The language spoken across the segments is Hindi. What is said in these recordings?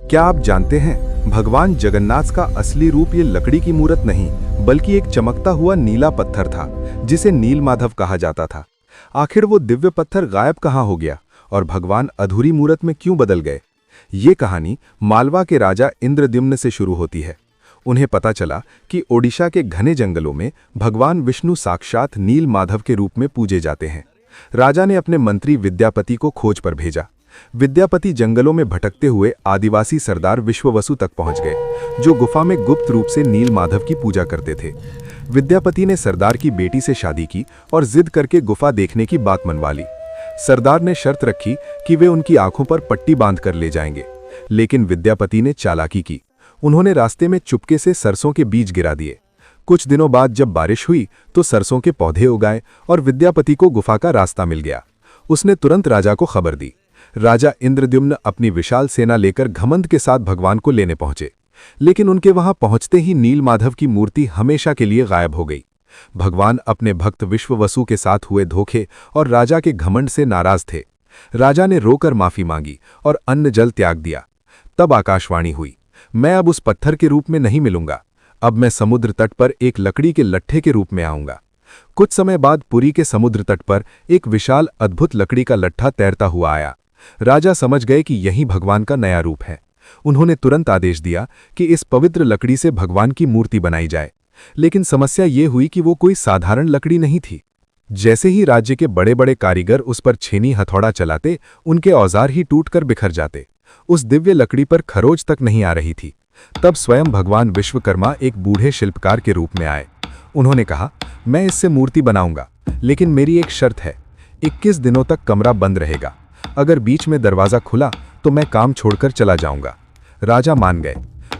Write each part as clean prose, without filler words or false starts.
क्या आप जानते हैं, भगवान जगन्नाथ का असली रूप ये लकड़ी की मूर्त नहीं बल्कि एक चमकता हुआ नीला पत्थर था जिसे नीलमाधव कहा जाता था। आखिर वो दिव्य पत्थर गायब कहाँ हो गया और भगवान अधूरी मूर्त में क्यों बदल गए? ये कहानी मालवा के राजा इंद्रद्युम्न से शुरू होती है। उन्हें पता चला कि ओडिशा के घने जंगलों में भगवान विष्णु साक्षात नीलमाधव के रूप में पूजे जाते हैं। राजा ने अपने मंत्री विद्यापति को खोज पर भेजा। विद्यापति जंगलों में भटकते हुए आदिवासी सरदार विश्ववसु तक पहुंच गए, जो गुफा में गुप्त रूप से नीलमाधव की पूजा करते थे। विद्यापति ने सरदार की बेटी से शादी की और जिद करके गुफा देखने की बात मनवा ली। सरदार ने शर्त रखी कि वे उनकी आंखों पर पट्टी बांध कर ले जाएंगे, लेकिन विद्यापति ने चालाकी की। उन्होंने रास्ते में चुपके से सरसों के बीज गिरा दिए। कुछ दिनों बाद जब बारिश हुई तो सरसों के पौधे उगाए और विद्यापति को गुफा का रास्ता मिल गया। उसने तुरंत राजा को खबर दी। राजा इंद्रद्युम्न अपनी विशाल सेना लेकर घमंड के साथ भगवान को लेने पहुंचे, लेकिन उनके वहां पहुंचते ही नीलमाधव की मूर्ति हमेशा के लिए गायब हो गई। भगवान अपने भक्त विश्ववसु के साथ हुए धोखे और राजा के घमंड से नाराज थे। राजा ने रोकर माफी मांगी और अन्न जल त्याग दिया। तब आकाशवाणी हुई, मैं अब उस पत्थर के रूप में नहीं मिलूंगा, अब मैं समुद्र तट पर एक लकड़ी के लट्ठे के रूप में आऊंगा। कुछ समय बाद पुरी के समुद्र तट पर एक विशाल अद्भुत लकड़ी का लट्ठा तैरता हुआ आया। राजा समझ गए कि यही भगवान का नया रूप है। उन्होंने तुरंत आदेश दिया कि इस पवित्र लकड़ी से भगवान की मूर्ति बनाई जाए, लेकिन समस्या ये हुई कि वो कोई साधारण लकड़ी नहीं थी। जैसे ही राज्य के बड़े बड़े कारीगर उस पर छेनी हथौड़ा चलाते, उनके औजार ही टूटकर बिखर जाते। उस दिव्य लकड़ी पर खरोच तक नहीं आ रही थी। तब स्वयं भगवान विश्वकर्मा एक बूढ़े शिल्पकार के रूप में आए। उन्होंने कहा, मैं इससे मूर्ति बनाऊंगा, लेकिन मेरी एक शर्त है, 21 दिनों तक कमरा बंद रहेगा। अगर बीच में दरवाजा खुला तो मैं काम छोड़कर चला जाऊंगा। राजा मान गए।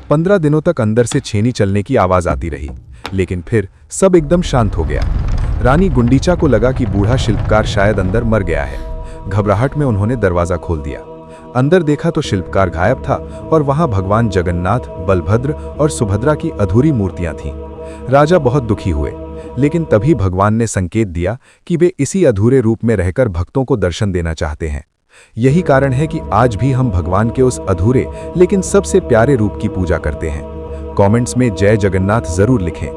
15 दिनों तक अंदर से छेनी चलने की आवाज आती रही, लेकिन फिर सब एकदम शांत हो गया। रानी गुंडीचा को लगा कि बूढ़ा शिल्पकार शायद अंदर मर गया है। घबराहट में उन्होंने दरवाजा खोल दिया। अंदर देखा तो शिल्पकार गायब था और वहां भगवान जगन्नाथ, बलभद्र और सुभद्रा की अधूरी मूर्तियां थीं। राजा बहुत दुखी हुए, लेकिन तभी भगवान ने संकेत दिया कि वे इसी अधूरे रूप में रहकर भक्तों को दर्शन देना चाहते हैं। यही कारण है कि आज भी हम भगवान के उस अधूरे लेकिन सबसे प्यारे रूप की पूजा करते हैं। कमेंट्स में जय जगन्नाथ जरूर लिखें।